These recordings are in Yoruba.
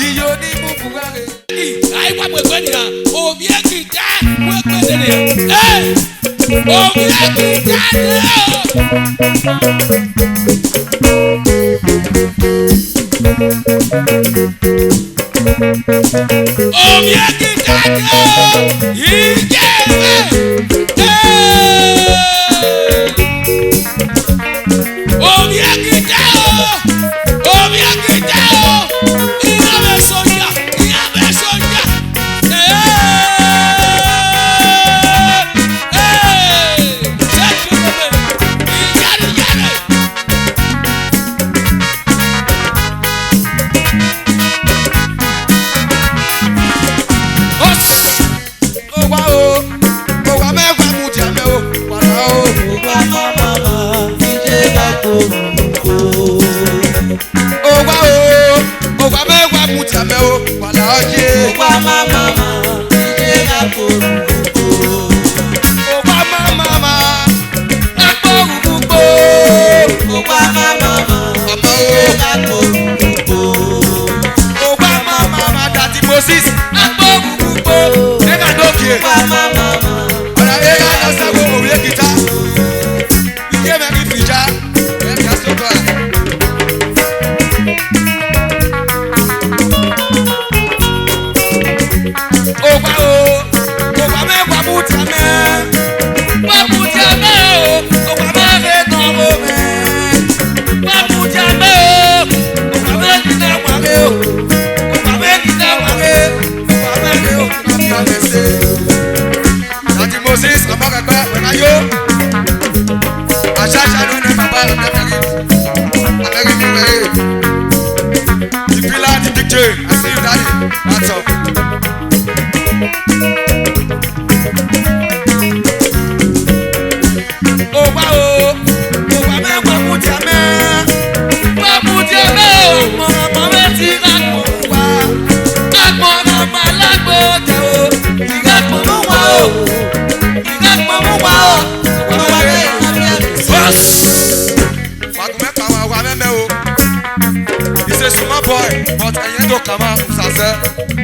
Iyo ni mukugare. Ai kwa kwenia obi akita we kwene. Obi akita. Obi akita. Ikeme. Obi akita. Obi akita. Iyabe soja.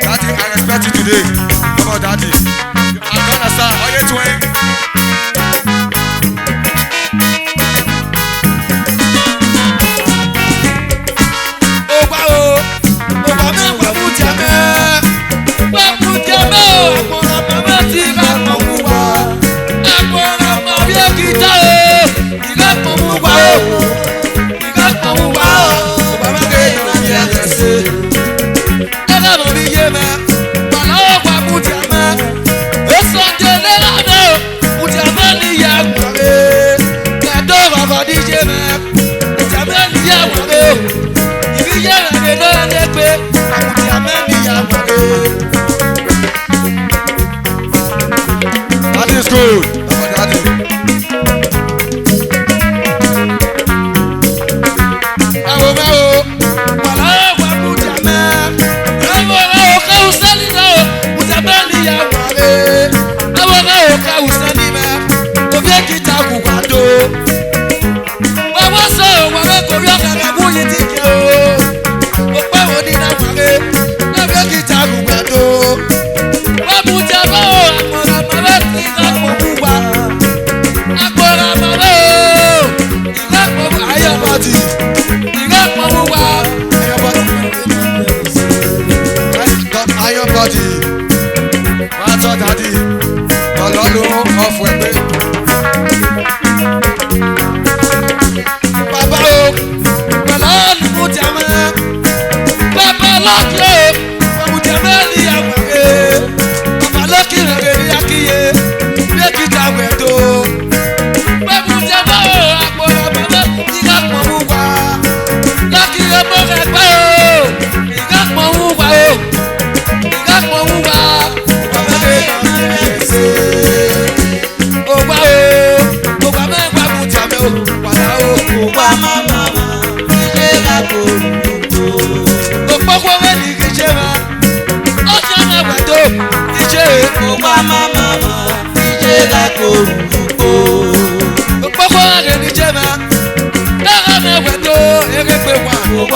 Daddy, I respect you today. Come on, Daddy. I'm gonna start. Are you twin? That is good.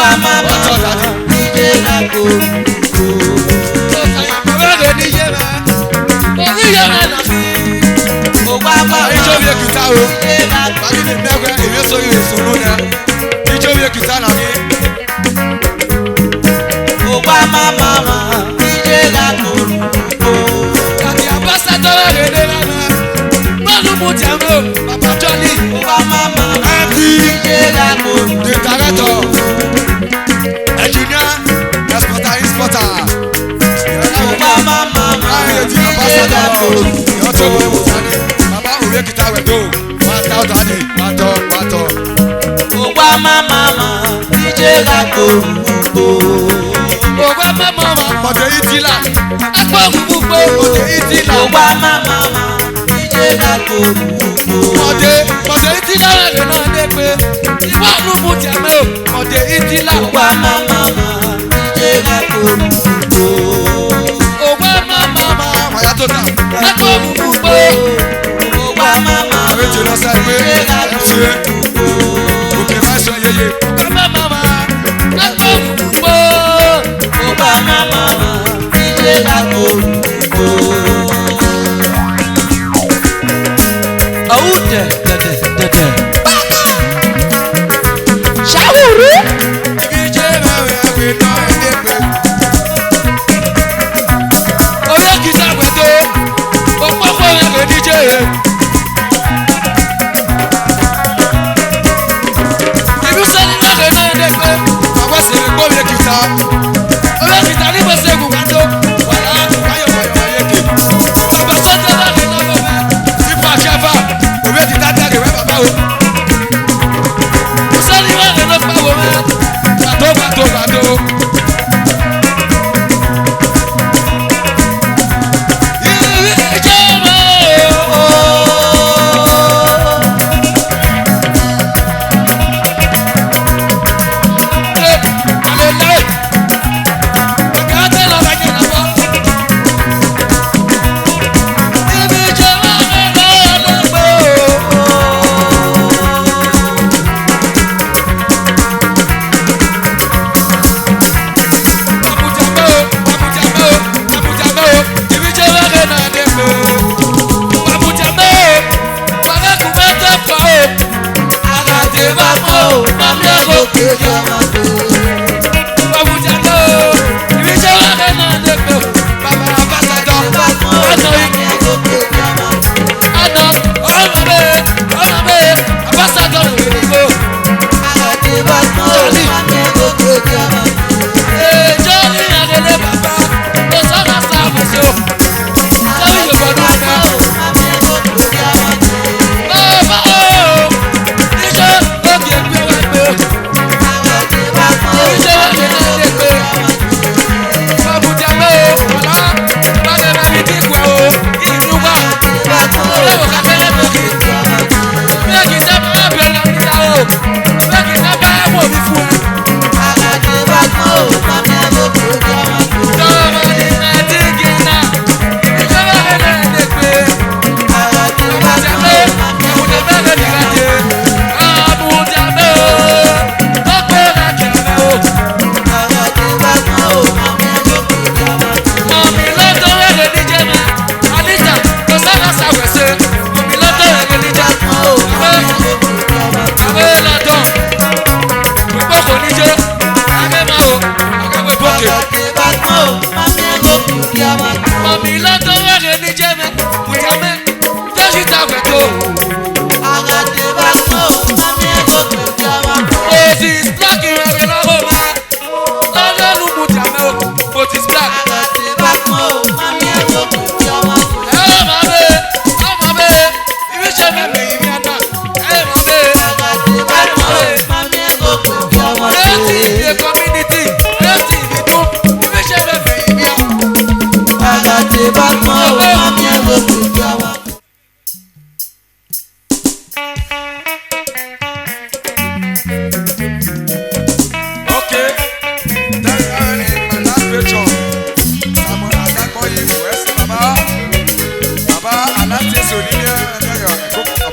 Mama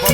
Baba,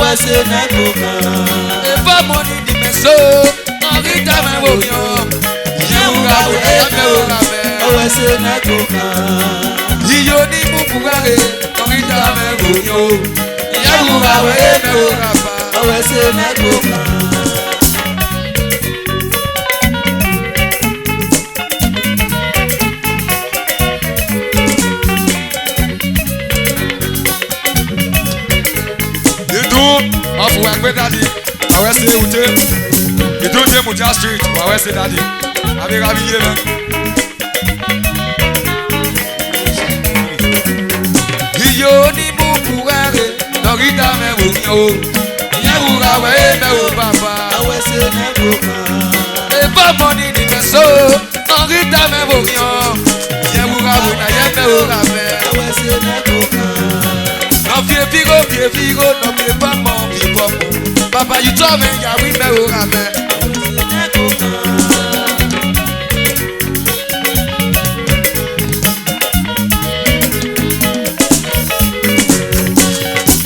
awese na koka. Eva money di meso, Norita me wonyo. Yewura we me wura me. Awese na koka. Iyo ni mukugare, Norita me wonyo. Yewura we me wura me. Awese na koka. Off Wangbe Daddy, I will say Ute. You don't hear Muja Street, I will say Daddy. I will have you here. Iyo ni mukugare, Norita me wonyo. Yewura we me wura me. Awese na koka. Eva money di meso, Norita me wonyo. Yewura we na ye me wura me. Awese na koka. No fear figo, no fear bambo, Papa, you told me, yeah, we know I'm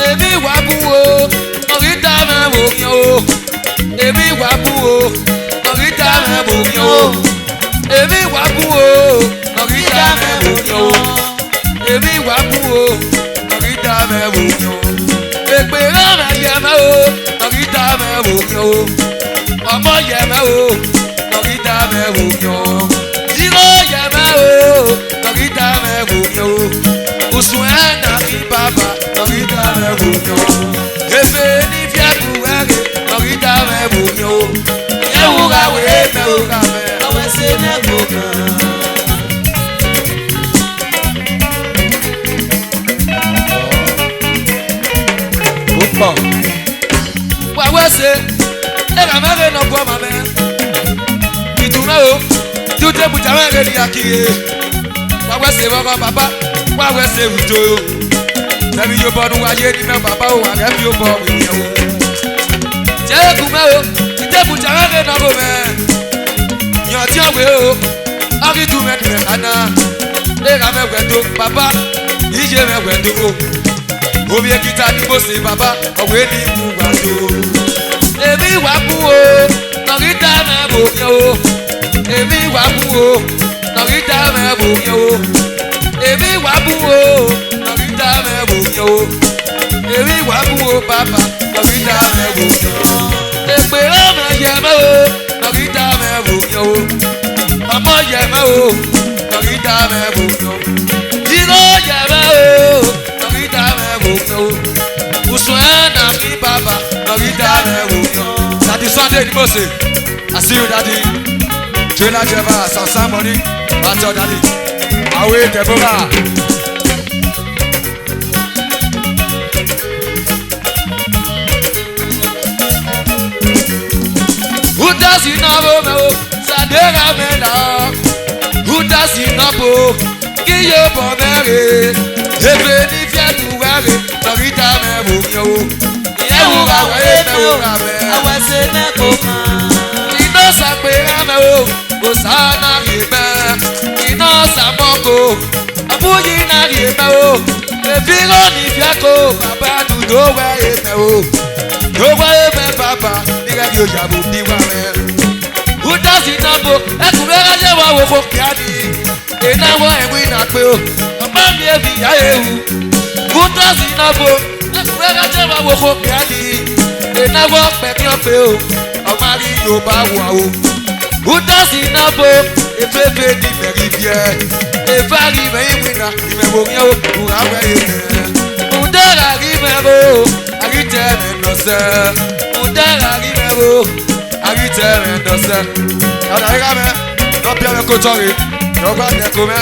Emi wabu, Norita me wonyo. Emi wabu, Norita me wonyo. Emi wabu, Norita me wonyo. Emi wabu, Norita me wonyo. Ekpere me yeme o, Norita me wonyo. Ọmọ yeme o, Norita me wonyo. Zero yeme o, Norita me wonyo. Usun ena mi baba, Norita me wonyo. Efe ni fiaku wege, Norita me wonyo. Ewura we me wura me. Awese na koka. Wawese, ega mere no kwa mame. Ituna o, tute butama ngeli akiye. Wawese baba papa, wawese wito. Nabi yo bonu aye ni me baba o, aga fi o bo mi o. Je kuma o, tute butama ngeli no go me. Yan ti owe o, ari tu me ni ana. Ega me gwedo papa, ije me gwedo o. Obi ekita ni mo se baba, owe ni mu gbado. Èmi wá kú o, Norita me wonyo. Èmi wá kú o, Norita me wonyo. Èmi wá kú o, Norita me wonyo. Èmi wá kú o, papa, Norita me wonyo. Ekpere me yeme o, Norita me wonyo. Ọmọ yeme o, Norita me wonyo. Zero yeme o, Norita me wonyo. Usun ena mi baba, Norita me wonyo. Daddy Sunday ni mo se, I see you daddy. Trailer driver, some money, that's your daddy. Away Deborah. Who does he know me? Sadera me now. Who does he know? Kiyo bomere. Efe ni fiatu were, Norita me wonyo. Yewura we me wura me. Awese na koka. Iná sàpèrè mẹ́ o, Osana rè mẹ́. Iná sàmọ́kò, àbúyí náà rè mẹ́ o. Èfi rọ́ọ̀nì fíẹ́kọ̀, bàbá dùdú wẹ̀ rè mẹ́ o. Lówó rè mẹ́ bàbá, nígbà tí o yàgò bí wà mẹ́. Húdásì náà bo, ẹkùn mẹ́rẹ́ ṣe wá wo fún kíádì. Iná wọ ẹ̀wí náà pé o, ọmọ mi èmi ìyá ewu. Húdásì náà bo, ẹkùn mẹ́rẹ́ ṣe wá wo fún kíádì. Iná wọ pẹ̀mí ọ̀pẹ o. Ọmọ rí Yorùbá wà o. Húdásì náà bo, efefe ni mẹ̀rí bíẹ́. Efa rí mẹ́yìn wíńgà, ìmẹ̀wò ní o, kùrà wẹ̀yìn mẹ́. Mùdẹ́rà rí mẹ́rọ, àrítẹ́ mẹ́ nọ̀sẹ̀. Mùdẹ́rà rí mẹ́rọ, àrítẹ́ mẹ́ nọ̀sẹ̀. Yàrá yíká mẹ́, lọ́bí ẹ̀mẹ́ kó tọ́ rí. Yọ̀gbá ẹ̀kọ́ mẹ́,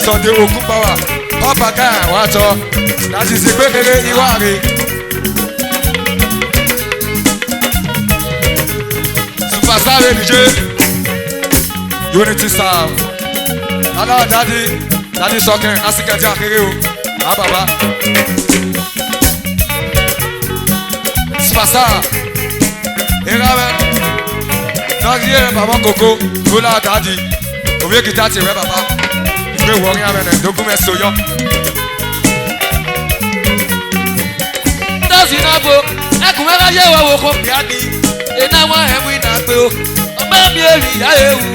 sọ̀dẹ̀ òkú pàwà. Ọ̀pá káà wá tọ́, láti sì gbé kéré ìwà rí. Superstar DJ, Unity Sound. Hello, Daddy Sọ̀kẹ́, Asikẹ̀tì Akéré o, má bàbá. Superstar, ìrà mẹ́, nọ́ọ̀kì yẹn bàbá kòkó, Bọ́lá Daddy, òwe kìtà ti rẹ̀ bàbá, ìgbé wọ̀ọ́rí amẹ́nẹ̀ ìdógún mẹ́sàn yọ. Dọ́sì náà bo, Nakumara ye wa wo ko biani. Ena wa emu ina pe o. Oba mi eri ya ewu.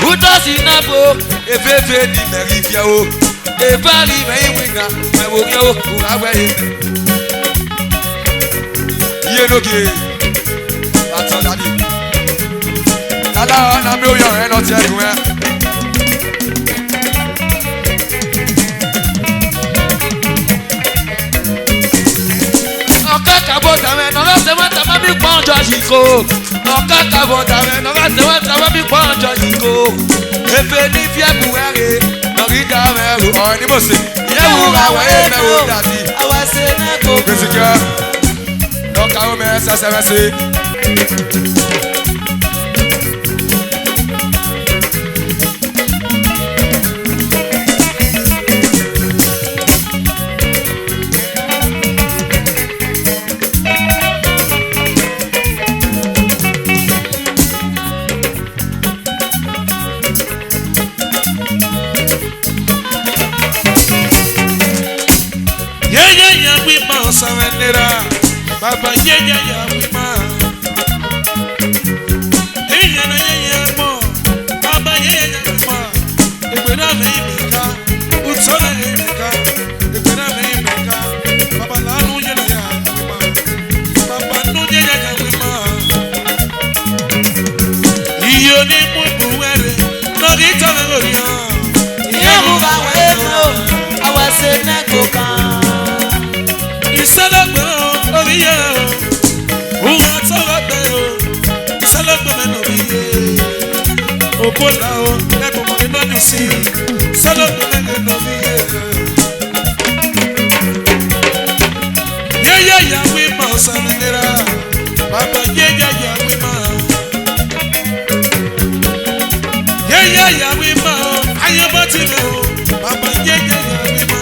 Uto si na bo. Efefe ni meri fia o. Efari me iwina. Me wo ke o. Urawe ye. Iye no ke. That's all that is. Nala na mi o yan e no ti egun e. Kabotame no va se mata mami ponjo asiko. No kabotame no va se mata mami ponjo asiko. Efe ni fie buere, no rida me ro oni mo se. Ye wu ra wa e me wo dati. Awa se na go. Besika. No ka o me sa se. Savenera, Baba Yaya Yawima. Eyana Yaya Mo, Baba Yaya Yawima. Ebena Meka, Utsona Meka, Ebena Meka, Baba Lanu Yaya Yawima, Baba Nu Yaya Yawima. Iyoni Mubuere, Nogita Megoria. Yamu Gaweno, Awa se na go kan. Isalagbe oriye o wa tọrọgbe o isalagbe mẹnu oriye okola o ẹgbẹ mọ̀kẹ́ lọ́dún sí isalagbe mẹnu oriye. Yẹ́yẹ́ yàwé ma ọ̀sánlera bàbá yẹ́yẹ́ yàwé ma. Yẹ́yẹ́ yàwé ma ayébọ́ tilẹ̀ o bàbá yẹ́yẹ́ yàwé ma.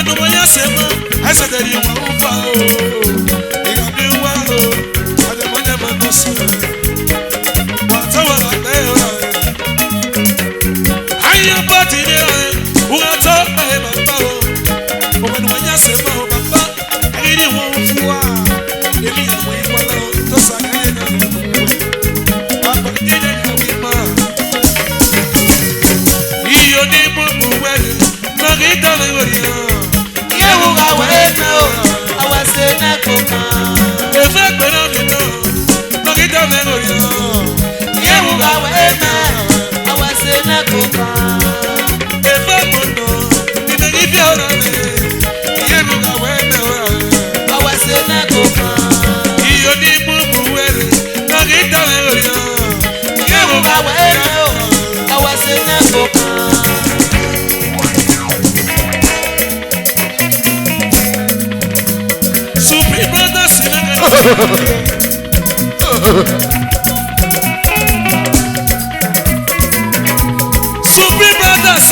I said that you won't follow. You got me well. I don't want them to see. What's over there? I am party there. Who are talking about Papa? When you say Papa, I didn't want to walk. Give me a way for the second. Papa didn't have me, ma. You need to wear it. No, get down over here. Awa se na go kan. Efe gbẹ̀rẹ̀ mi lọ, dókítà mẹ́rin yọ. Yẹ́wù awa ẹ̀mẹ́, awa se na go kan. Efe gbọ̀nà, ìdèjì fi ọ̀rọ̀ rẹ̀. Yẹ́wù awa ẹ̀mẹ́ ọ̀rọ̀ rẹ̀. Awa se na go kan. Iyọ̀ ní búbu wẹ̀rẹ̀, dókítà mẹ́rin yọ. Yẹ́wù awa ẹ̀mẹ́ o, awa se na go kan. Supreme Brothers Supreme Brothers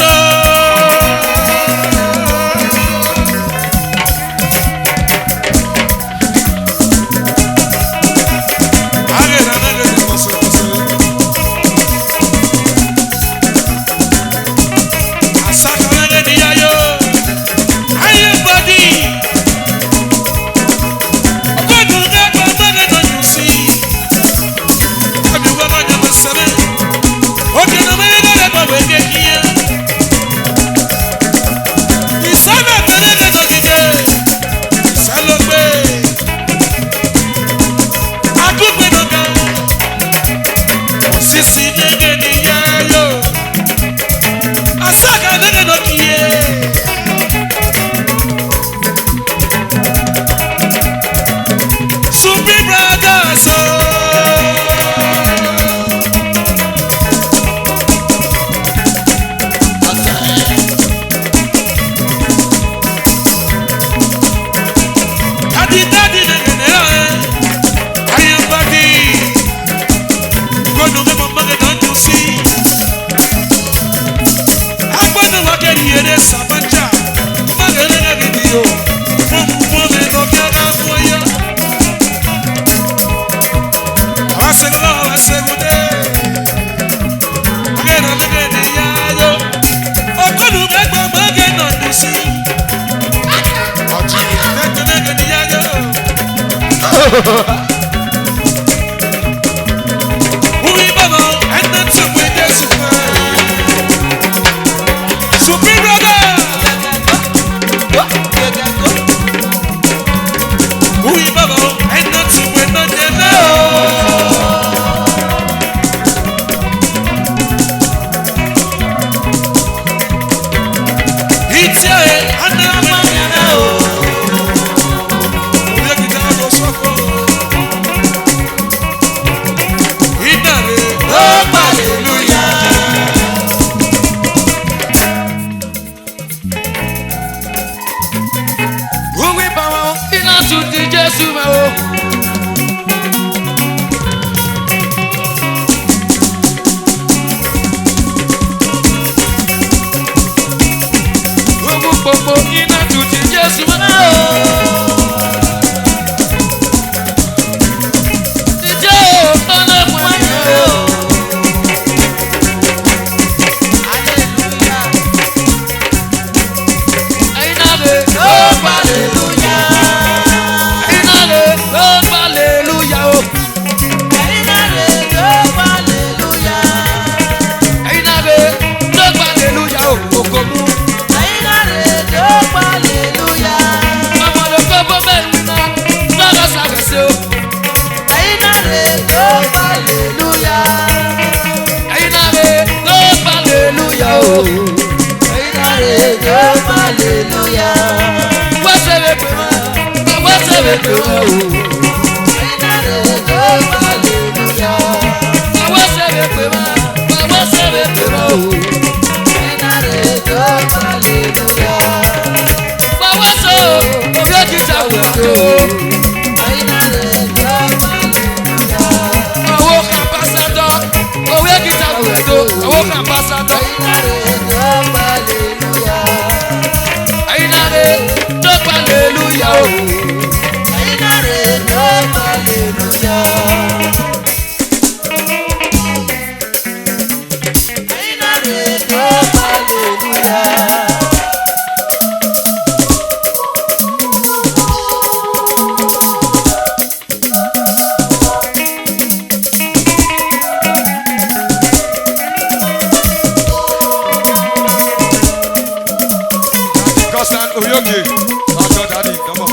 Uwi baba, ene tukwe Jesu ma. Supreme brother. Uwi baba, ene tukwe no jene o. Itia e, ane amanyana o. Uye kitana go soko. Inare, oh hallelujah. Uwi baba ina suti Jesu ma o. Uwi popo ina suti Jesu ma o. Ije o tole mwa o. Ainare, oh hallelujah. Ainare, oh hallelujah o. Ainare, oh hallelujah o. Okomu. Mama lo ko bo be mi na. Lọ́dọ̀ sàgbèsè o. Ainare, oh hallelujah o. Wọ́n ṣe lè pè wá. Wọ́n ṣe lè pè wá o. Wọ́n ṣe lè pè wá. Wọ́n ṣe lè pè wá o. Wọ́n ṣe o. Obi ojú ta wò ó. Owó kan pásítọ̀. Owó ojú ta wò ó. Owó kan pásítọ̀. Ainare, tó hallelujah o. Constant Oyoge. Ọjọ́ dadi, come on.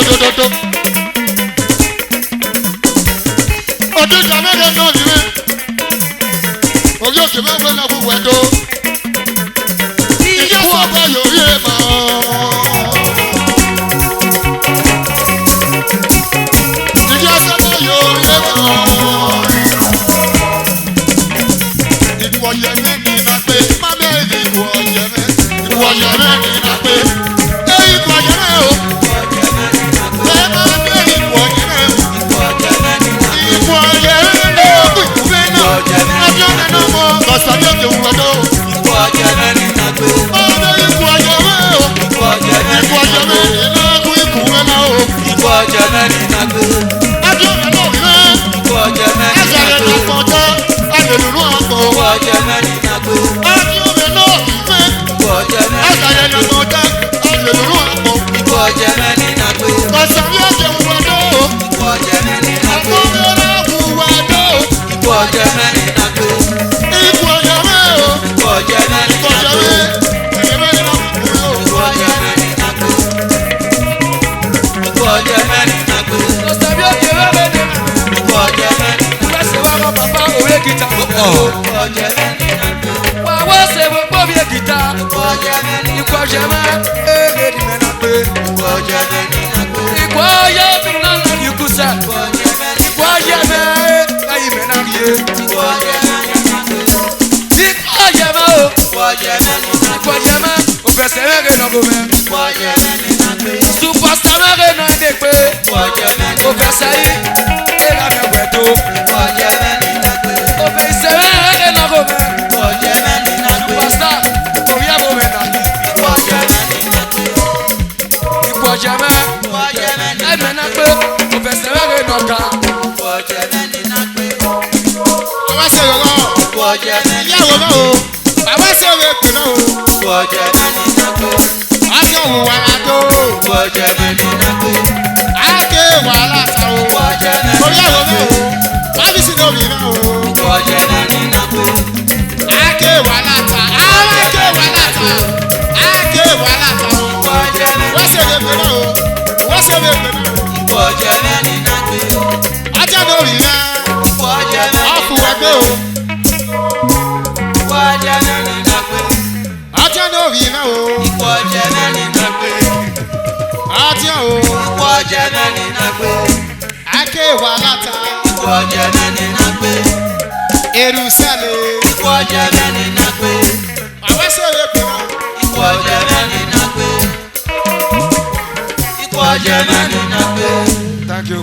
dodododo. Ọdún ìjàmẹ́rẹ́ náà ni mẹ́. Orí òkè mẹ́fẹ́ náà wúwo ẹ̀dọ́. Ìjọ sọ bá yòóyè mọ́. Ìjọ sọ bá yòóyè mọ́. Ìwọ yẹmẹ́ ni iná pé má bẹ́ẹ̀ ni ìwọ yẹmẹ́. Ìwọ yẹmẹ́ ni iná pé. Ẹ ìwọ yẹmẹ́ o. Ẹ má bẹ́ẹ̀ ni ìwọ yẹmẹ́ o. Ìwọ yẹmẹ́ ni ó kú ìwé náà. Ọjọ́ nínú mọ́ ọ̀sán ní òkè òwúrọ̀ náà. Ọdẹ ìwọ yẹmẹ́ o. Ìwọ yẹmẹ́ ni iná kú ìkúwé náà o. Ọjọ́ nínú òwúrọ̀. Ẹ̀sẹ̀ rẹ̀ náà kọjá. Alelulu akọ. Ọjọ́ nínú òwúrọ̀. Ẹ̀sẹ̀ rẹ̀ náà kọjá. Alelulu akọ. Ọ̀sán ní òkè òwúrọ̀ náà o. Àkókò rẹ̀ wúwo náà o. Ìwọ yẹmẹ́ o. Ìwọ yẹmẹ́. Ẹ̀yẹ́mẹ́ ni wọ́n kú o. Ọ̀sàbí òkè wẹ́wẹ́ ni. Wẹ́sẹ̀ wá kọ́ bàbá òwe gìtá. Wà wá ṣe gbogbo bí gìtá. Ìkọ̀ jẹ̀mẹ́ èrè ni mẹ́ta pé. Ìkọ̀ yẹ mi náà lọ ní kùsà. Ìkọ̀ jẹ̀mẹ́ ẹ̀yìn mẹ́ta yé. Ìkọ̀ jẹ̀mẹ́ o. Ìkọ̀ jẹ̀mẹ́ òfẹsẹ̀ mẹ́rin náà kò mẹ́. Superstar mẹ́rin náà dé pé. Òfẹsẹ̀ yìí èrè mẹ́wẹ̀ tó. Òfẹsẹ̀ mẹ́rin náà kò mẹ́. Superstar òrí ẹ̀wọ̀ mẹ́ nà ní. Ìkọ̀ jẹ̀mẹ́ ẹ̀mẹ́ náà pé òfẹsẹ̀ mẹ́rin náà kà. Àwọn ẹsẹ̀ rẹ̀ náà. Ìyàwó náà o. Àwọn ẹsẹ̀ rẹ̀ pè náà o. Ọjọ́ òun wà á tó. Àáké wàhálà ta o. Orí àwọn náà o. Bábísí náà rí náà o. Àáké wàhálà ta. Àáké wàhálà ta. Àáké wàhálà ta o. Wọ́n ṣe lè pè náà o. Wọ́n ṣe lè pè náà o. Ọjọ́ náà rí náà. Ọ̀fù ẹgbẹ́ o. Ọjọ́ náà rí náà o. Ọjọ́ o. Àáké wàhálà ta. Erùsẹ̀lẹ̀. Àwọn ẹsẹ̀ rẹ̀ pè náà. Thank you.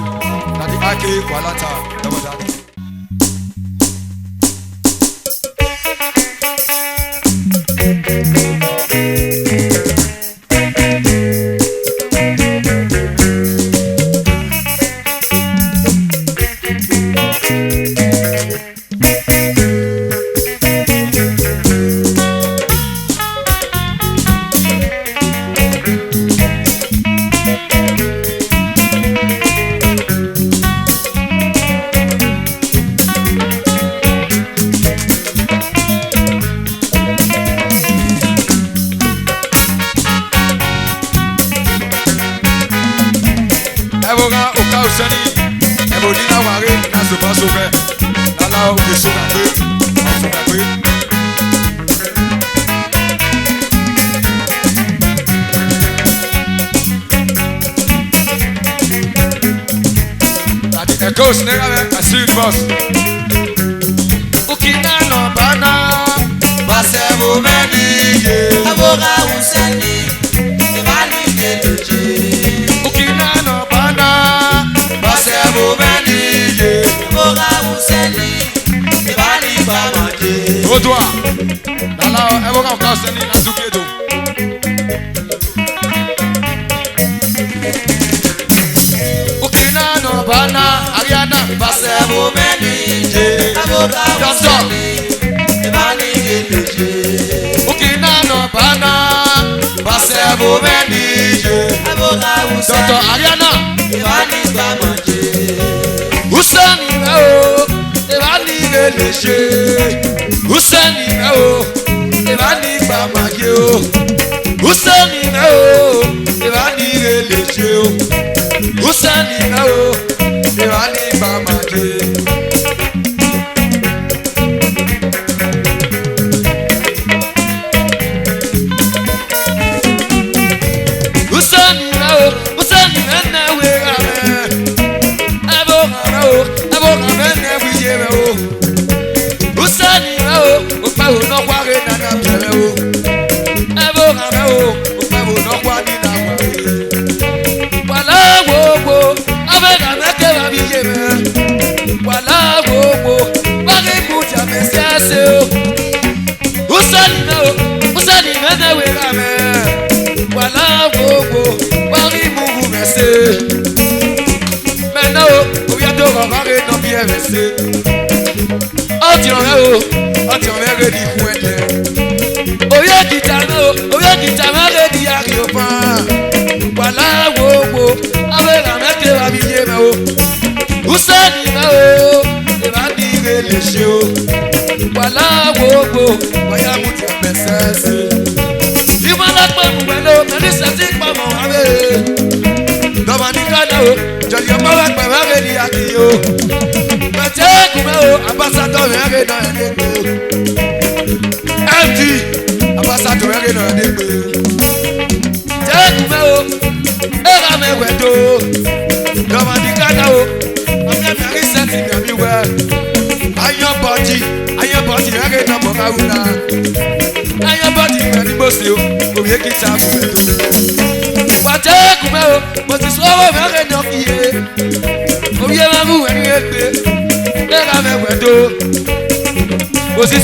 Daddy Ake Kwalata. Double daddy. Ẹ̀wọ̀n ọ̀ka òsẹ́ni ẹ̀bùn nínú àwọn àárẹ̀ náà sọ̀bá sọ̀bẹ̀ lálá òkè sọ̀bà pé ọ̀sọ̀bà pé. Tàbí ẹ̀kọ́ òsínà rẹ̀ àṣírí ní bọ́ọ̀sì. Òkè náà nà bá náà. Bàṣẹ̀wò mẹ́ni yé. Òkè náà nà bá náà. Bàṣẹ̀wò mẹ́ni yé. Ó tó à. Lálá ẹ̀wọ̀n ọ̀ka òsẹ́ni náà sókè ètò. Òkè náà nà bá náà. Ariana Bàṣẹ̀wò mẹ́ni yé. Dọ́tọ̀. Òkè náà nà bá náà. Bàṣẹ̀wò mẹ́ni yé. Dọ́tọ̀ Ariana. Husani rẹ̀ o, ìbá ní ilé lè ṣe. Husani rẹ̀ o, ìbá ní gbàmàgé o. Husani rẹ̀ o, ìbá ní ilé lè ṣe o. o, Irani Bamaje. Usani o, Usani na we ame. Abo na we jebe o. Usani o, Upa o no kware na na pele o. Abo na o, Upa o no kwani na kware. Wala wo, abe na meke ba bi jebe. Wala wo, bagi kuja mesese o. Usani na we ame. Wala wo, bagi mugu mese. Mena o, oya do rare no bien mese. Oti on re di kwende. Oya kitana re di ariopa. Wala wo, abe na meke ba bi jebe o. Usani na o, e ba di re le sho. Wala wo, oya muti mesese. Imala pa mwelo, nani sati pa mo ave. Domanika na o, jodi o pa pa ave di akiyo. Mete kume o, ambassador ave na edeko. MD, ambassador ave na edeko. Te kume o, era me wedo. Domanika na o, ame me sati mi ami we. Ayon body ave na mo kauna. Ayo body ni mo se o, oye kita fumeto. Wate kume o, mo ti so wo me re no kiye. Oye ma bu eni egbe. E ga me wedo. Mo si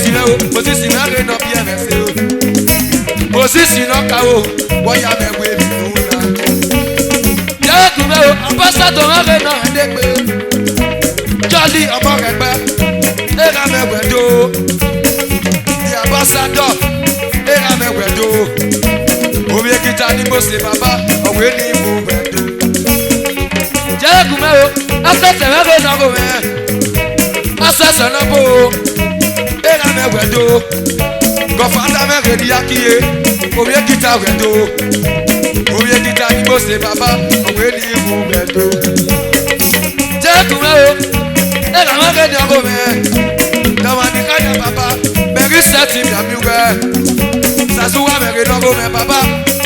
me re no bi ene se o. Mo si no ka o, wo ya me we mi nuna. Je kume o, ambassador ma re no edegbe. Jolly omo regbe. E ga me wedo. The ambassador era me wedo. Oye kita ni mo se baba, owe ni mo wedo. Je kume o, asese me re no go me. Asese no bo. Era me wedo. Gofanda me re di akiye. Oye kita wedo. Oye kita ni mo se baba, owe ni mo wedo. Je kume o, era me re no go me. Dawani kanya papa, beri seti mi amiwe. Sasuwa beri nogo me papa,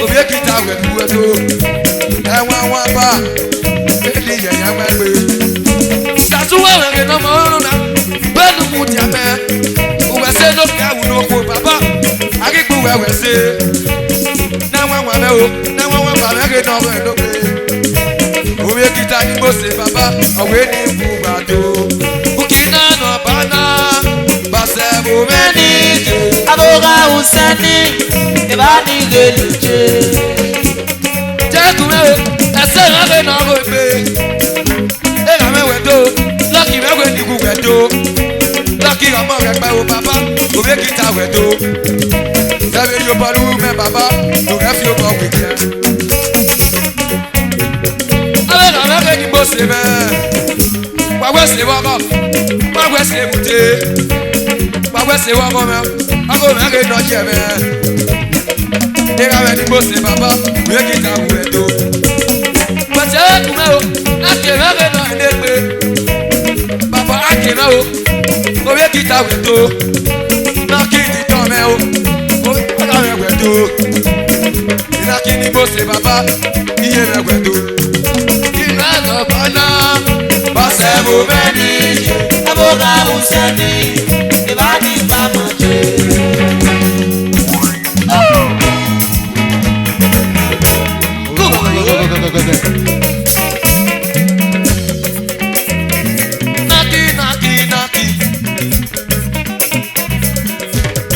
obi kita wedu. Ewa ba, beli ye wegbe. Sasuwa beri no mo na, belu muti ame. Uwe se no ka uno ko papa, agigbu wewe se. Na wa me o, na wa ba beri nogo edobe. Obi kita ni mo se papa, owe ni bugado. Ukina no bana. Aboga usani, ebani geluje. Jakume o, ese rabe na go pe. E ga me wedo, lucky me we ni ku wedo. Lucky ga mo regbe o baba, o be kita wedo. Sabe yo palu me baba, no ga fi o bo weekend. Ale ga me ni bo se me. Wa we se wa go. Wa we se mute. Wa se wa go me. Ago me re no je me. E ga me ni bo se baba, we kita wedo. But e kume o, ake me re no edegbe. Baba ake na o. O we kita wedo. Na ki di to me o. O ga me wedo. Ina ki ni bo se baba, iye me wedo. Ina go bana. Ba se bo me ni. Aboga usani, ebani bamaje. Naki.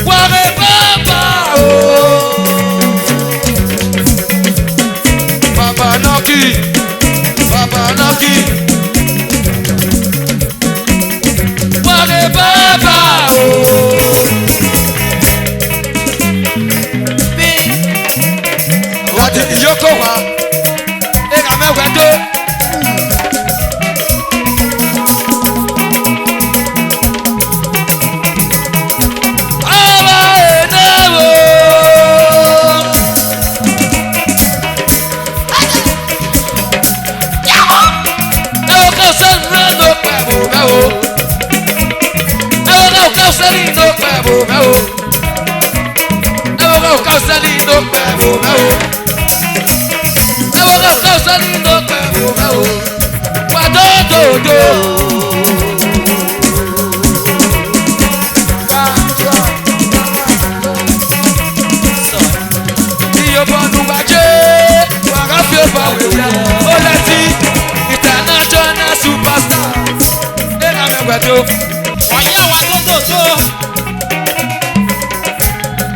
Ware baba o. Baba naki. Ware baba o. Wadi yoko wa. Ega me wedo. Kausali no pebo meo. Ewo kausali no pebo meo. Ewo kausali no pebo meo. Wa do do do. Iyo bonu waje, wa ga fi oba we ya. Oleti international superstar. Ena me gbedo. Wàyà wà tótótó.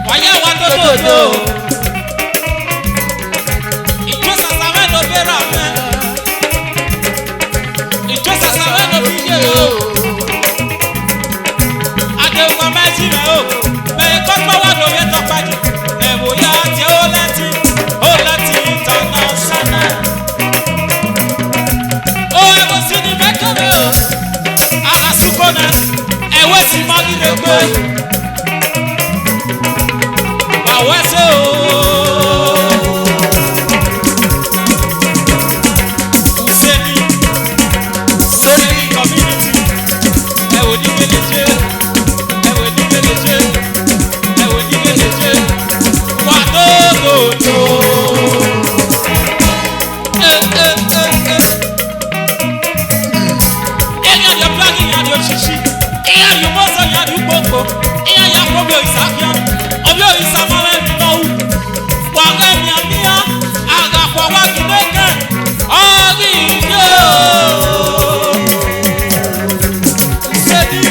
Wàyà wà tótótó. Ìjọ sàsàmẹ́ ló bẹ̀rẹ̀ àmẹ́. Ìjọ sàsàmẹ́ ló fi yé o. Àdéhùn méjì rẹ̀ o. Bẹ́ẹ̀ kọ́ gbọ́ wà lóye tọ́pájú. Ẹ̀wò ya jẹ́ ó lẹ́tí international. Ó ẹ̀wò sí ni mẹ́kẹ́rẹ́ o. Àsìkò náà. Ẹ̀wẹ́ ti mọ́ nílé pé àwẹ́ ṣe o. Ùsẹ́ni community ẹ̀wò ní Gbèlèjé ẹ̀wò ní Gbèlèjé ẹ̀wò ní Gbèlèjé wà lóòótọ́. Ẹ̀yàn lè plagi yàn ní òṣìṣì. Iya yu moto ya du gbogbo. Iya ya gbogbo ìsàkíọ́. Ọbẹ̀ ìsàmọ́ rẹ̀ mi náà wù. Wà á mi àníyá. Àgàpọ̀ wá kí lẹ́kẹ̀. Ọ̀rí ìdè o. Ṣébi.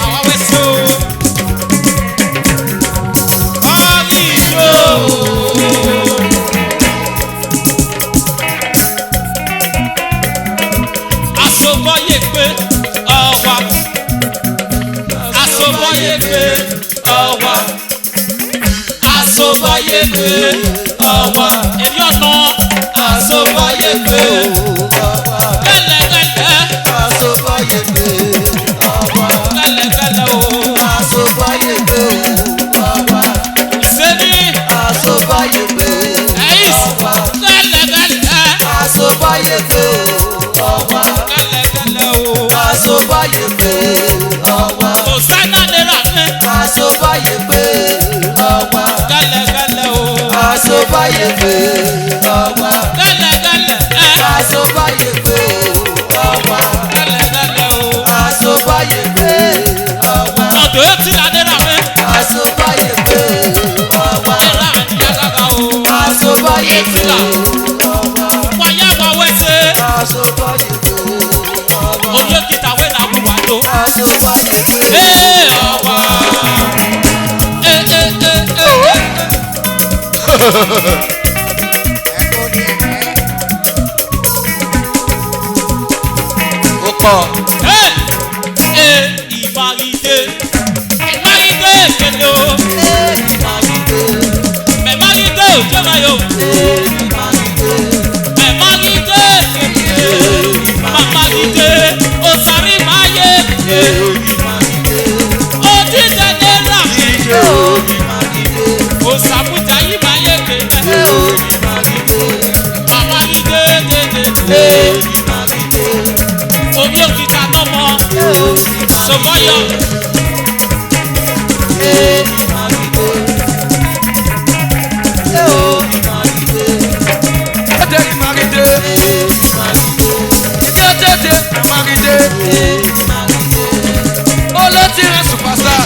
Àwa wẹ̀ sí o. Ọ̀rí ìdè o. Asoboye pe ọwa. Asoboye pe ọwa. Asoboye pe ọwa. Èyí ọ̀nà asoboye pe ọwa. Gẹ́lẹ́gẹ́lẹ́. Asoboye pe ọwa. Gẹ́lẹ́gẹ́lẹ́ o. Asoboye pe ọwa. Ìsẹ́ni. Asoboye pe ọwa. Gẹ́lẹ́gẹ́lẹ́. Asoboye pe ọwa. Asobaye pe ọwa. Òsánà lera ní. Asobaye pe ọwa. Gẹ́lẹ́gẹ́lẹ́ o. Asobaye pe ọwa. Gẹ́lẹ́gẹ́lẹ́. Asobaye pe ọwa. Gẹ́lẹ́gẹ́lẹ́ o. Asobaye pe ọwa. Ọ̀dọ̀ etí la lera ní. Asobaye pe ọwa. Lera ní yàgàgà o. Asobaye pe ọwa. Wáyà wà wẹ́sẹ̀. Asobaye pe ọwa. Oye kita we na mu wa lo. Asobaye pe ọwa. Ó pọ̀. Ìmàgídé. Ìmàgídé kele o. Ìmàgídé. Mẹ̀màgídé ò jẹ́ báyọ̀. Ìmàgídé. Mẹ̀màgídé kele. Màmàgídé. Òsàrí máa yé kele. Ìmàgídé. Òtítẹ̀ dẹ́rà. Ìmàgídé. Òsàmùjà yìí máa yé kele. Ìmàgídé. Màmàgídé dédé. Ìmàgídé. Omi òkìtà lọ́mọ. Sọmọyọ. Tètè Ìmàgídé. Tètè Ìmàgídé. Olótì rẹ̀ superstar.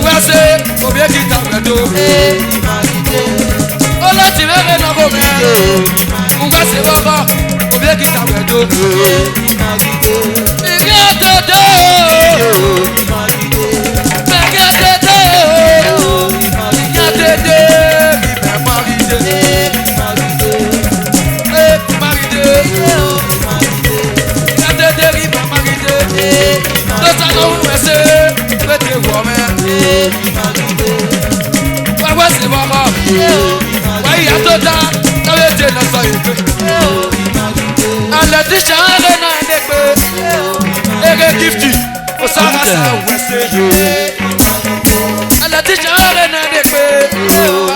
Wẹ́sẹ̀ òbí èkìtà gbẹ̀dọ̀. Olótì rẹ̀ rẹ̀ nàgó mẹ́. Wẹ́sẹ̀ bọ́kọ̀ òbí èkìtà gbẹ̀dọ̀. Ìgbé òdòdó. Mẹ̀kẹ́ tètè. Ìyá tètè. Ìbẹ̀ Ìmàgídé. Ìmàgídé. Ìyá tètè ìbẹ̀ Ìmàgídé. Lọ́sàn ló ń wẹ̀sẹ̀. Pété wọ̀ mẹ́. Wẹ́sẹ̀ bọ́kọ̀. Wáyà tó dá. Káwé tè lọ sọ ìgbé. Alẹ́ tí sàárẹ̀ náà dé pé. Ege gifti. Osama sa wẹ̀sẹ̀. Alẹ́ tí sàárẹ̀ náà dé pé.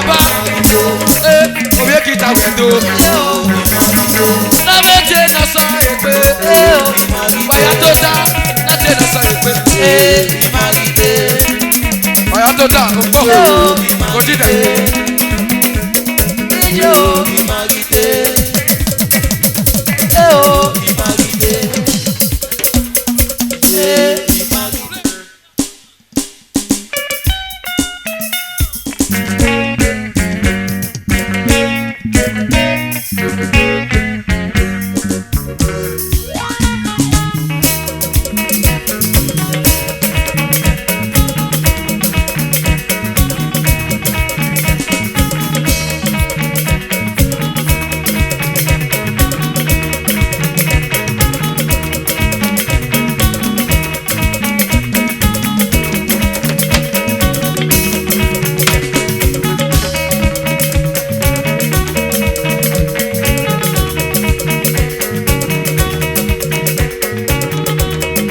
Bàbá. Òbí èkìtà gbẹ̀dọ̀. Káwé tè lọ sọ ìgbé. Wáyà tó Imagide. Ọ̀yà tó dà ń bọ̀. Kò dídẹ̀. Ijó Imagide. Imagide. Imagide.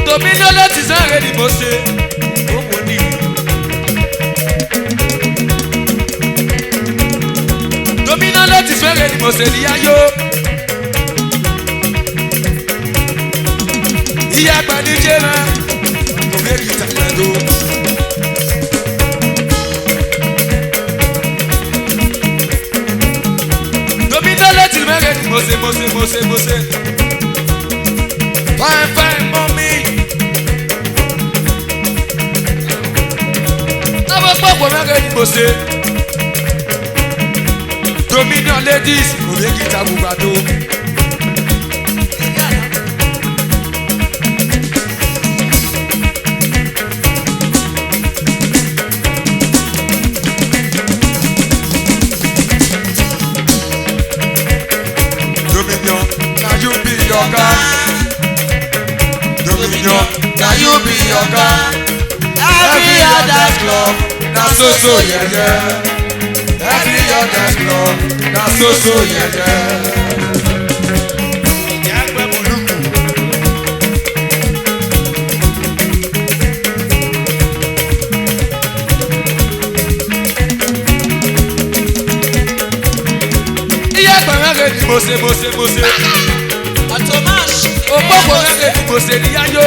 Dominion láti sáré ni mo ṣe. Ó wò ní. Dominion láti sáré ni mo ṣe ní ayọ̀. Ìyá àgbàdíjé náà kò fẹ́ kí ìtàkùn tó. Dominion láti sáré ni mo ṣe. Fine, fine, mommy. Àwọn gbọ́gbọ́ mẹ́rin ni mo ṣe. Dominion ladies kò lè kí ta gbogbo àdó. Dominion, na you be your guy. Dominion, na you be your guy. Every other club, na so yeah yeah. Every other club, na so yeah yeah. Iye gbẹ̀rẹ̀ ni mo ṣe. Àtọ̀máṣì. Òpópó mẹ́rin ni mo ṣe ní yáyó.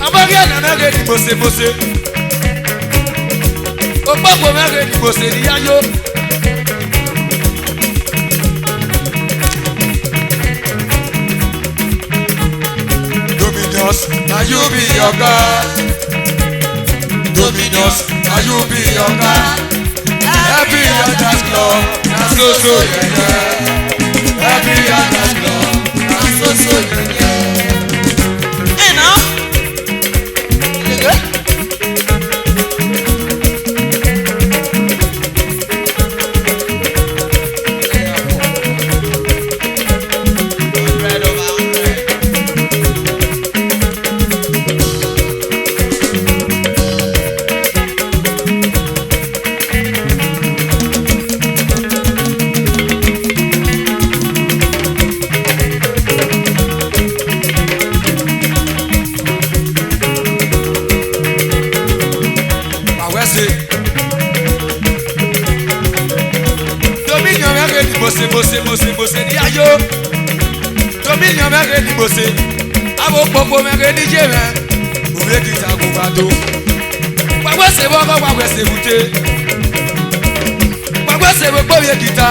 Abọ́rí ẹ̀nà mẹ́rin ni mo ṣe. Òpópó mẹ́rin ni mo ṣe ní yáyó. Dominions, na you be your God. Dominions, na you be your God. Every other club, na so yeah yeah. Every other club, na so yeah yeah. Hey now. You good? Dominion mẹ́rin ni mo ṣe ní ayọ̀. Dominion mẹ́rin ni mo ṣe. Àwọn òpópó mẹ́rin ní jẹ́ rẹ̀. Òwe kìtà kò bá tó. Pàgbẹ́sẹ̀ wọ́kọ́ pàgbẹ́sẹ̀ wùté. Pàgbẹ́sẹ̀ wọ́pọ̀ yẹ kìtà.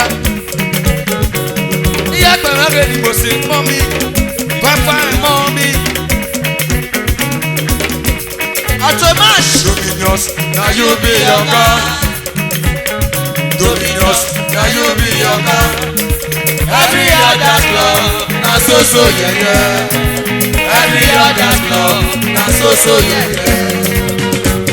Ìyá àgbẹ̀ mẹ́rin ni mo ṣe mọ́ mi. Pápá mọ́ mi. Àtọ̀máṣì. Dominions, na you be your God. Dominions, na you be your God. Every other club, na so yeah yeah. Every other club, na so yeah yeah.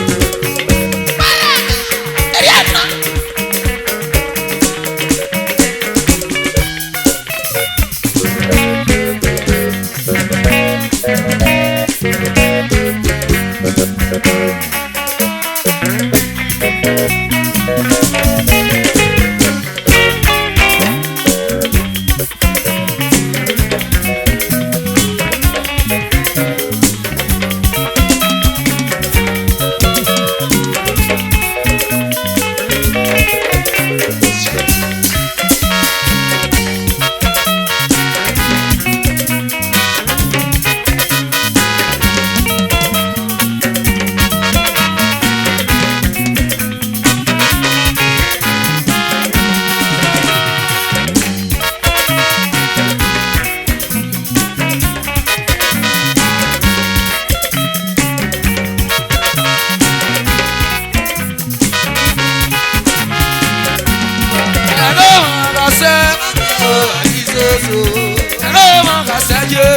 ẹ̀rọ máa kà sẹ́yẹ.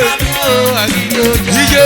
Yíyé.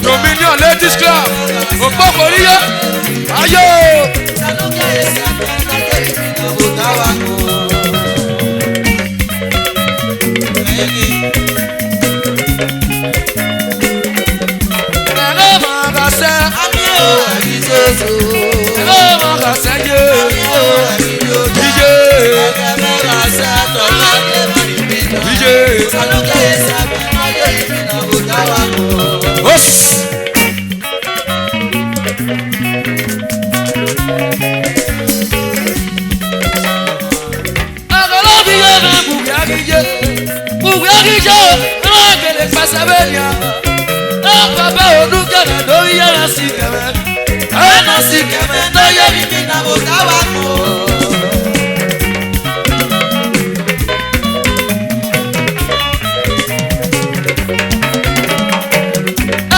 Dominion Ladies Club, Okpokoriye, ayo. Baba olùkẹ́rẹ́ lórí yàrá sí kẹ̀mẹ́. Ẹ̀rọ sí kẹ̀mẹ́ tó yẹ mímí náà mo ká wá mọ́.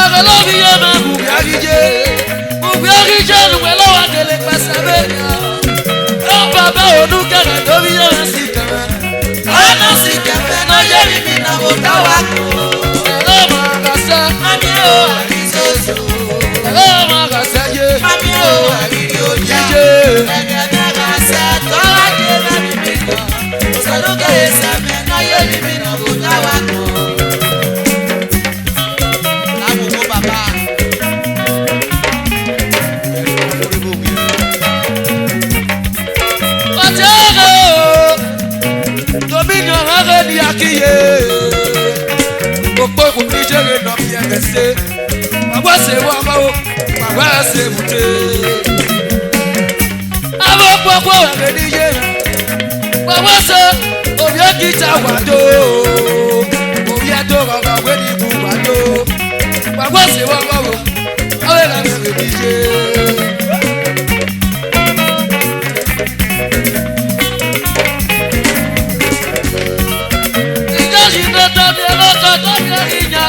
Ẹ̀rọ lórí yẹn máa bùbí àríjẹ́. Bùbí àríjẹ́ lùwẹ̀ lọ́wọ́ àtẹlẹ pẹ̀sẹ̀ bẹ́ẹ̀ni. Baba olùkẹ́rẹ́ lórí yàrá sí kẹ̀mẹ́. Ẹ̀rọ sí kẹ̀mẹ́ tó yẹ mímí náà mo ká wá mọ́. Wagwase wako, wagwase mute. Abo kwako wangeniye. Wagwase obye kita wado. Obye to kaka weni bubado. Wagwase wako, awe wangeniye. Nikaji nota niloko tonya inya.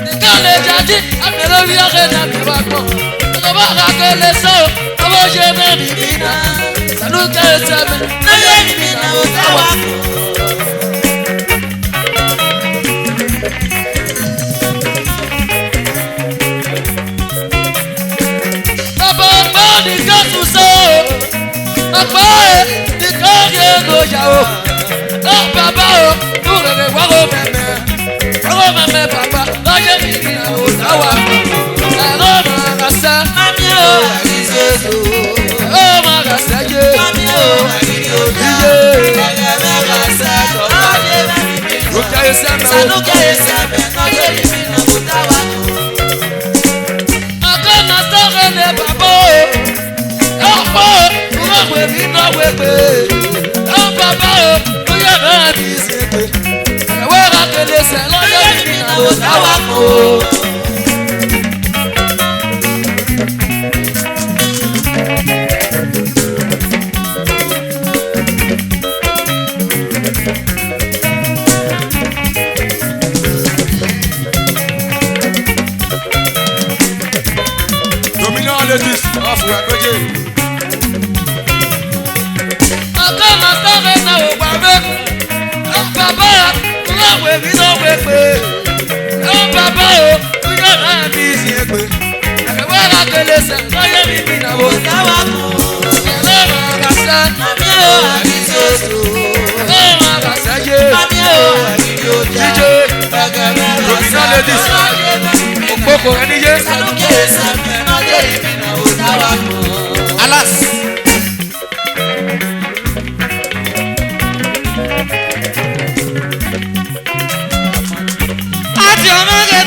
Nikale jaji amelovi akena mibako. Akabaka kele so aboje memi mina. Saluka eseme na yeni mina utawako. Baba bani kasu so. Akbae nikage gojao. Baba o urere wago meme. Wago meme papa. Oye mi na utawa. Ero magasa. Mami o arizozo. O magasa ye. Mami o arizozo. Oye magasa. Oye mi. Ruka eseme. Sanuka eseme. Oye mi na utawa. Akana sore ne babo. Opo. Uwe mi no wepe. O baba o. Oye mi sepe. Wera kele se. Oye mi na utawa ko. Dominion Ladies of Wakoje. Akama sare na ogbabe. Baba, we mi no wepe. Baba o, uye na mi si epe. Wera kele se, oye mi na wo tawa ko. Ero magasa, mami o arizozo. Ero magasa ye. Mami o arizozo. Dominion Ladies. Okpoko ẹni ye. Sanuke eseme, oye mi na wo tawa ko. Alas. Ati ọmọge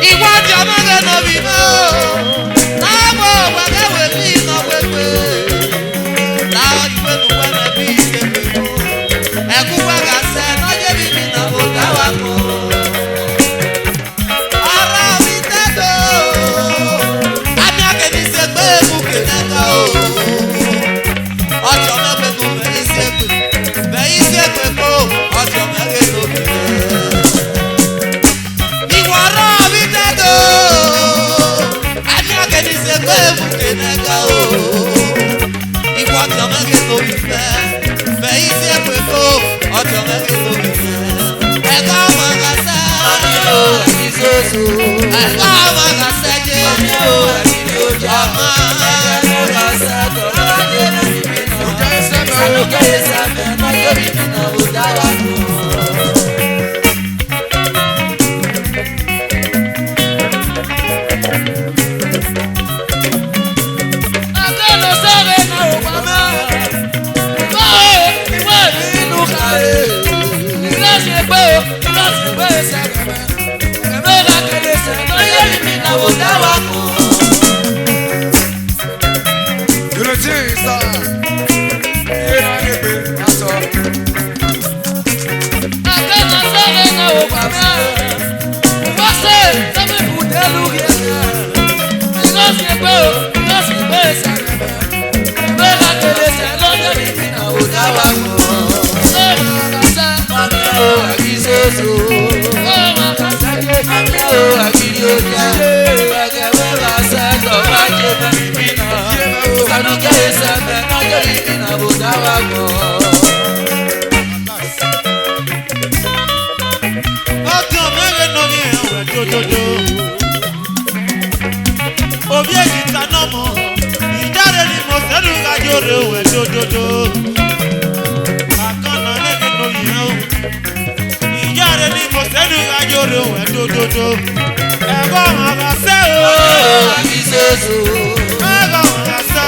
Iwájú ọmọge náà bí mọ́ o. Láàbọ̀ wẹ̀kẹ́wẹ̀ bí iná wẹ̀wẹ̀. Láwọn ìwé nu wẹ̀mẹ̀ bí ìkéwé mọ́. Ẹ̀kú wẹ̀gà sẹ́ lọ́jọ́ bí mi náà kò dá wa kọ́. Ọ̀rọ̀ mi tẹ́tọ̀ o. Àmì àkẹ́ni ṣe pé èkú kìnnẹ́ka o. Ọjọ́ mẹ́gbẹ́ nu bẹ̀yìn ṣe pé. Bẹ̀yìn ṣe pé kó ọjọ́ mẹ́gbẹ́ nu bẹ̀rẹ̀. Ìwọ̀rọ̀ mi tẹ́tọ̀ o. Àmì àkẹ́ni ṣe pé èkú kìnnẹ́ka o. Ìwọ̀ ọjọ́ mẹ́gbẹ́ nu bẹ̀rẹ̀. Bẹ̀yìn ṣe pé kó ọjọ́ mẹ́gbẹ́ nu bẹ̀rẹ̀. Ẹ̀ka ọmọ kàṣẹ́. Ẹ̀ka ọmọ kàṣẹ́ jẹ́. Ọmọ Obi ekita nomo, ìjáde ni mo sẹ́nu kájọ́rẹ́ òwe dódódó. Àkànnà lẹ́yìn ló yẹ o. Ìjáde ni mo sẹ́nu kájọ́rẹ́ òwe dódódó. Ẹ̀gbọ́n ọmọ kan sẹ́ o. Ẹ̀gbọ́n ọmọ kan sẹ́.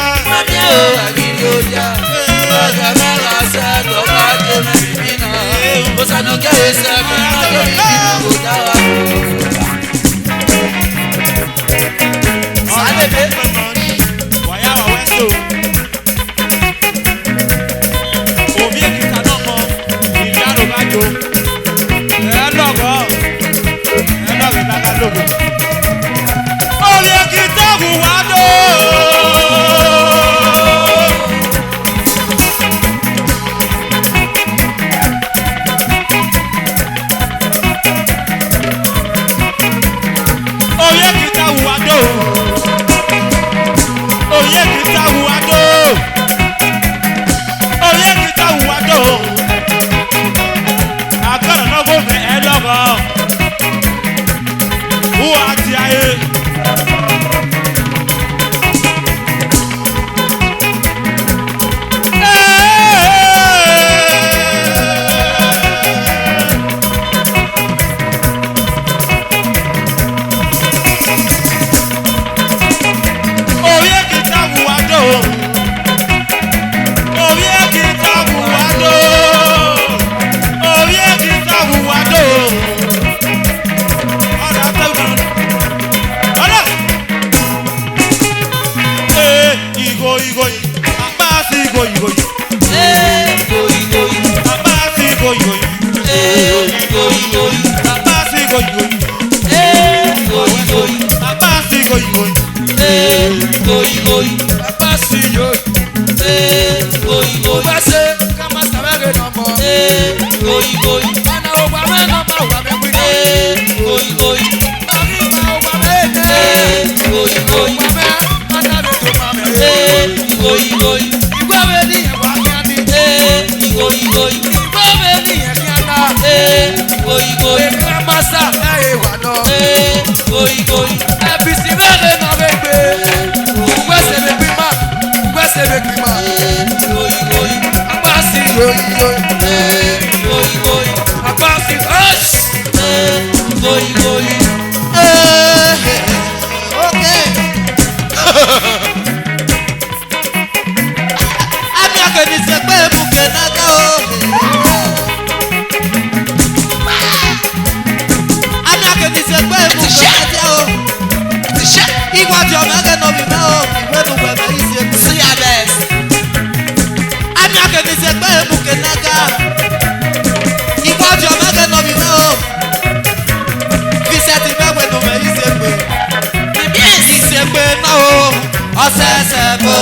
ọ̀sẹ̀sẹ̀ bò.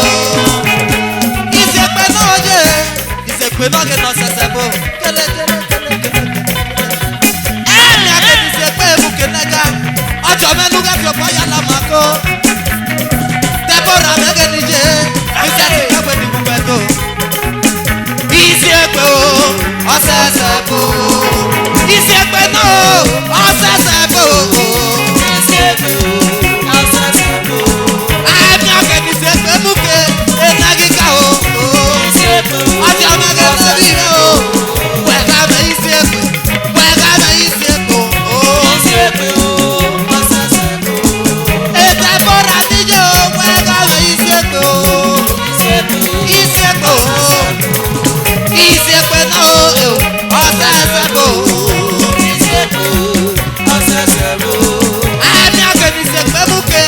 Ìṣèpè náà yé, ìṣèpè náà yé lọ ṣẹ̀ṣẹ̀ bò. Ẹ̀rìn àgbẹ̀dì ìṣèpè èbùkè nẹ́gà, ọjọ́ mẹ́nu gẹ́gẹ́ ọ̀pọ̀ yàrá máa kó. Dẹ́bọ̀rà mẹ́gẹ́dì yé, ìṣẹ́ ti kẹ́wé ní gbogbo ẹ̀dọ́. Ìṣèpè o, ọ̀sẹ̀sẹ̀ bò. Ìṣèpè náà ọ̀sẹ̀sẹ̀ bò. Ìṣèpè o, ọ̀sẹ̀sẹ̀ bò. Àmì àgbẹ̀dì ìṣèpè èbùkè ẹ̀nàgíkà o. Ìṣèpè o, ọjọ́ mẹ́gẹ́dì yé o. Wẹ̀ká mẹ́ ìṣèpè, wẹ̀ká mẹ́ ìṣèpè o. Ìṣèpè o, ọ̀sẹ̀sẹ̀ bò. Dẹ́bọ̀rà níjẹ́ o, wẹ̀ká mẹ́ ìṣèpè o. Ìṣèpè o. Ìṣèpè náà o, ọ̀sẹ̀sẹ̀ bò. Ìṣèpè o, ọ̀sẹ̀sẹ̀ bò. Àmì àgbẹ̀dì ìṣèpè èbùkè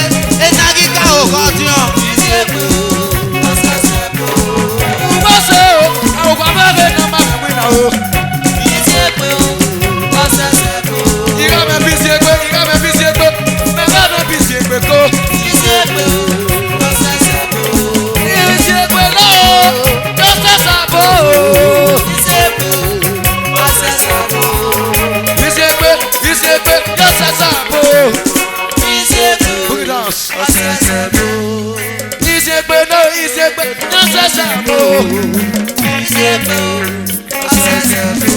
ẹ̀nàgíkà o kọ́tíọ̀. Ìṣèpè o, ọ̀sẹ̀sẹ̀ bò. Ubose o, àwọn amẹ́rẹ́ náà máa bẹ̀ wí náà o. Ìṣèpè o, ọ̀sẹ̀sẹ̀ bò. Ìyá mi bí ṣe gbé, ìyá mi bí ṣe gbé, bẹ́ẹ̀ náà bí ṣe gbé kó. Ìṣèpè o, ọ̀sẹ̀sẹ̀ bò. Ìṣègbè náà o, lọ́sẹ̀ sàbò. Ìṣèpè o, ọ̀sẹ̀sẹ̀ bò. Ìṣègbè, ìṣègbè, lọ́sẹ̀ sàbò. Ìṣèpè o, Boogie dance. ọ̀sẹ̀sẹ̀ bò. Ìṣègbè náà, ìṣègbè, lọ́sẹ̀ sàbò. Ìṣèpè o, ọ̀sẹ̀sẹ̀ bò.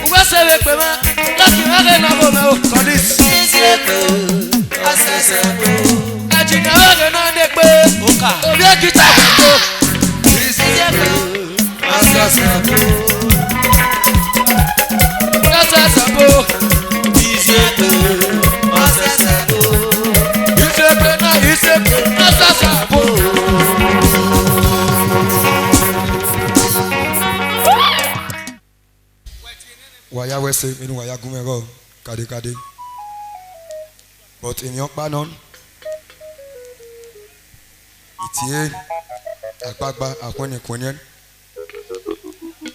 Ubose wẹ̀ pé mẹ́, lọ́kì mẹ́rẹ́ náà bò mẹ́ o. Kọ́lís. Ìṣèpè o, ọ̀sẹ̀sẹ̀ bò. Ẹ̀jìnà mẹ́rẹ́ náà dé pé. Òkà. Òbí èkìtà wẹ̀ tó. Ìṣèpè o, ọ̀sẹ̀sẹ̀ bò. Lọ́sẹ̀ sàbò. Ìṣèpè o, ọ̀sẹ̀sẹ̀ bò. Ìṣègbè náà, ìṣègbè, lọ́sẹ̀ sàbò. Wàyà wẹ́sẹ̀ inú wàyà gúnmẹ́rọ̀ kàdékàdé but ènìyàn pa náà ìtìyẹ àgbàgbà àpọ́nìkùnrin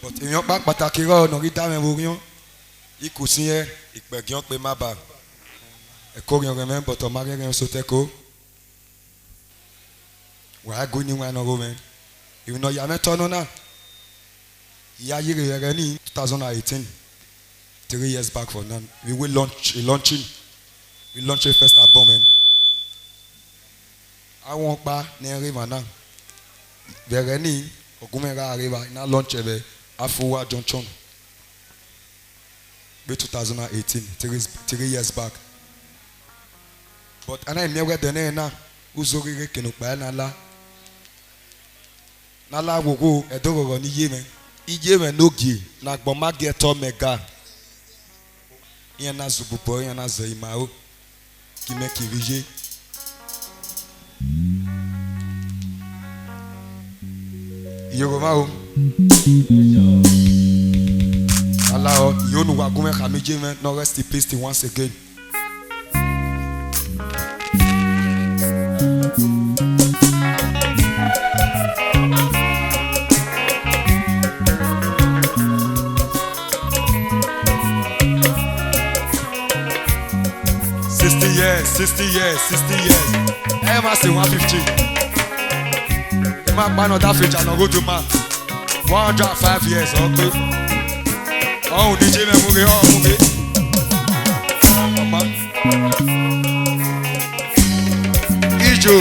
but ènìyàn pa pàtàkì rọ̀ ọ̀nà rí dáhùn ẹ̀rọ ríọ́ ikú sí ẹ ìpẹ̀gìyàn pé má bà ẹ̀kọ́ rí ọ̀rẹ́ mẹ́ bọ̀tọ̀ má rẹ́rẹ́ sotẹ́kọ́ wàá gún níwọ̀n ẹ̀nà rọ̀ mẹ́ ìrìnà ìyá mẹ́tọ́ náà ìyá yìí rẹ̀ ní 2018. 3 years back for now, we will launch a first album. I want pa ne mana. Bẹ̀rẹ̀ ní Ògúnmẹ́ra Àríwá iná launch ebe Afuwa Junction. Be 2018, 3 years back. But ana imyewe dene na uzorire kenukpa na la wogo edororo ni yeme. Ijeme nogie na gbomage to mega. Yana zubupo yana zaimao kime kirije Yorùbá Allah yonu wa gume khamije men no rest in peace once again. Sixty years. I must say 150. Man, another future, no go to man. 105 years, okay. Oh, DJ Memory, man. Ijo.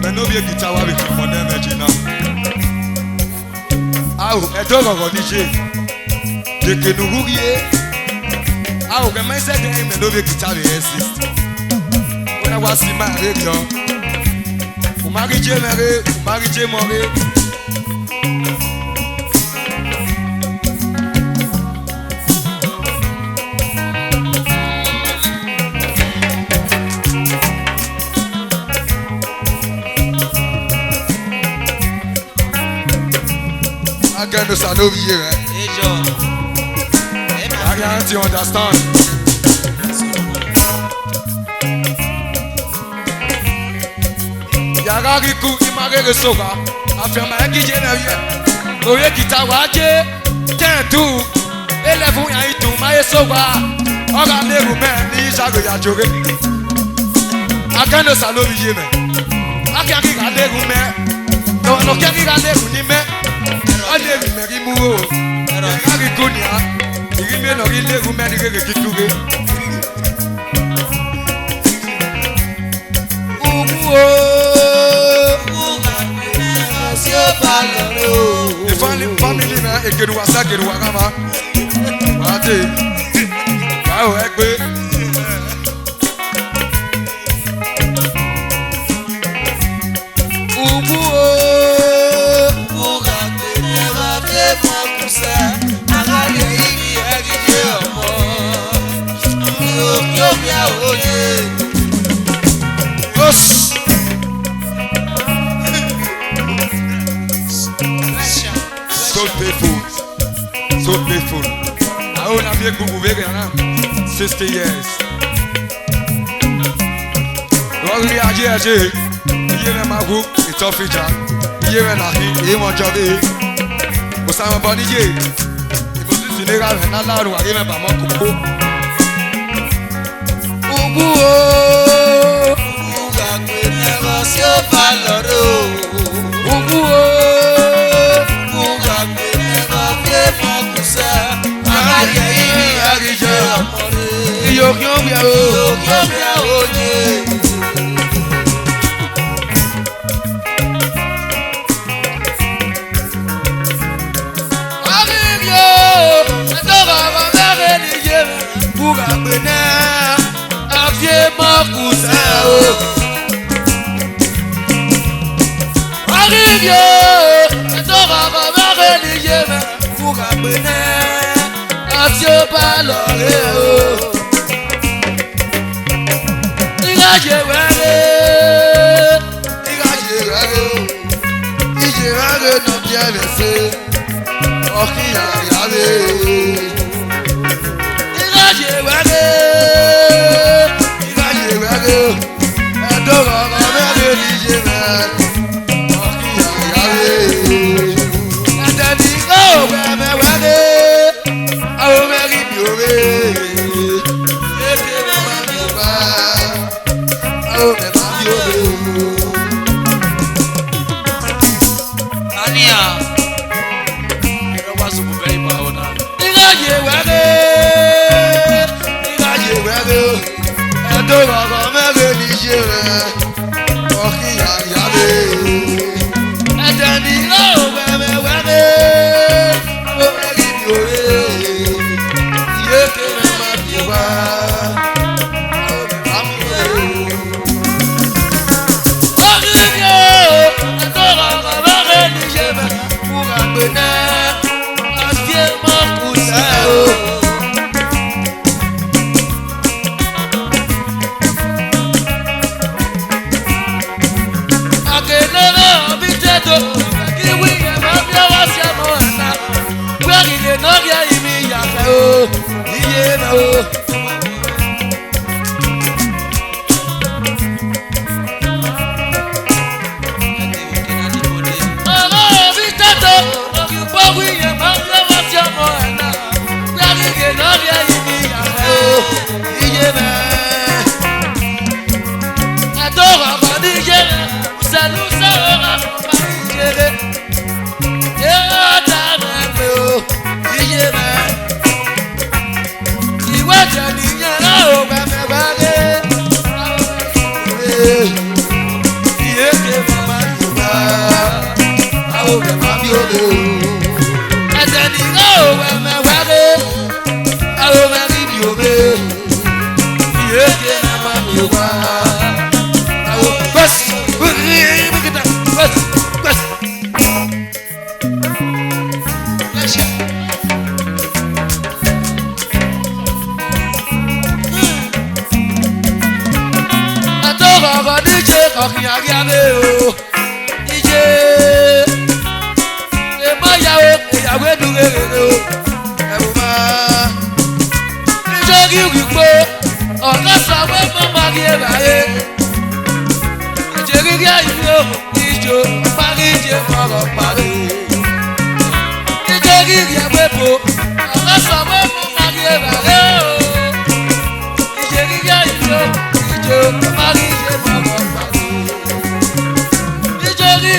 Men no be a guitar we come for them energy now. Ah, I don't know DJ. De que nous rouiller. Ah, okay, my second name is Nove Guitar assist. When I was in my radio, Umari J. Mare, Umari J. More. I can't understand over here, eh? Hey, John. I can't understand. Yàrá ríkú ìmárèrè sọ̀rọ̀ àfẹ̀mọ̀ ẹ̀kíjẹ́ náà yẹ. Òye kìtà wá jẹ́ kẹ́ẹ̀dù ẹlẹ́fún yàn ìdùn máyé sọ̀rọ̀ ọ̀rọ̀ àlérò mẹ́rin ní ìṣàròyàjò rẹ̀. Akando salo biye me. Akaki gale gume. No kaki gale gunime. Ale mi me rimu o. Kaki kunia. Irime no rile gume ni gege kituge. The family man, a good was a good wagama. What is it? Wow, so faithful, so faithful. I own a big Google 60 years. What we are here, Jay? Here in my group, it's a feature. Here in a he wants to be. But I'm a body Jay. It was this in the house and not loud. I remember my cocoa. Never see a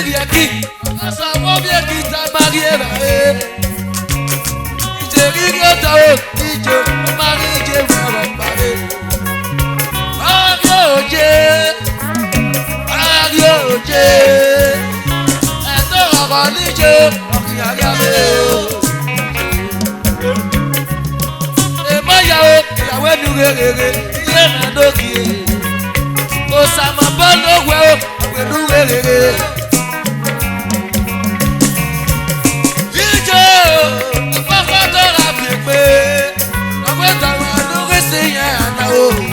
rire qui, ça va bien qui t'a marié là. Je rire ta haute, je marie, je vais parler. Adieu, et te ravalije, et moi Yahweh nous réré, il est un dokier. Oh, ça m'a pas le ouais, nous réré. Vite, pas de la pied, on va nous rester un nao,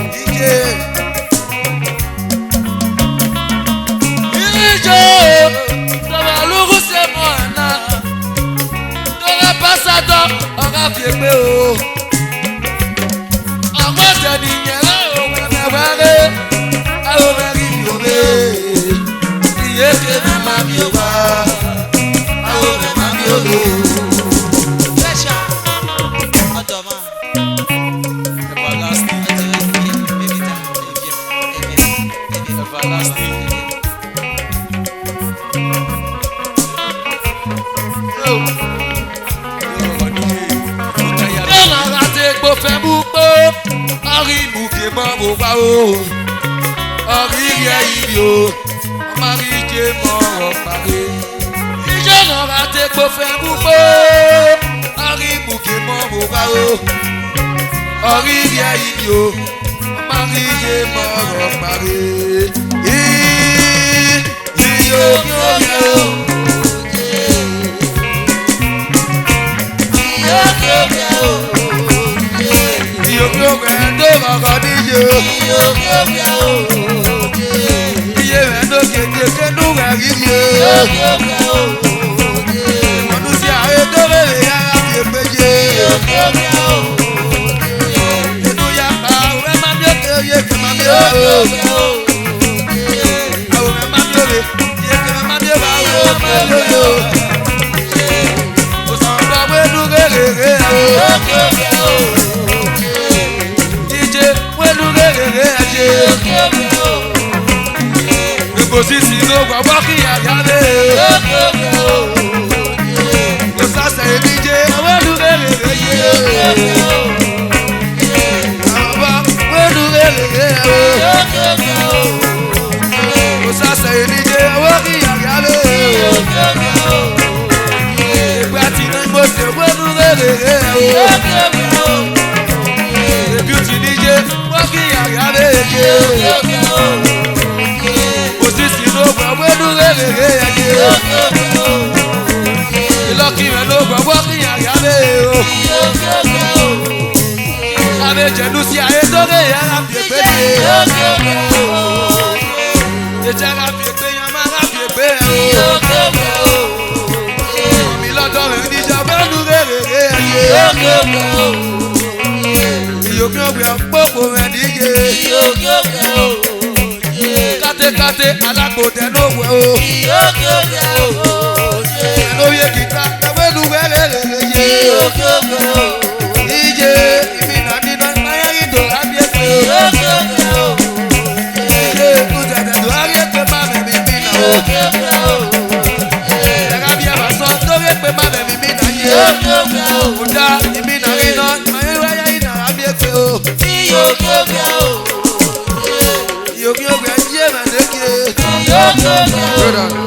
Brother.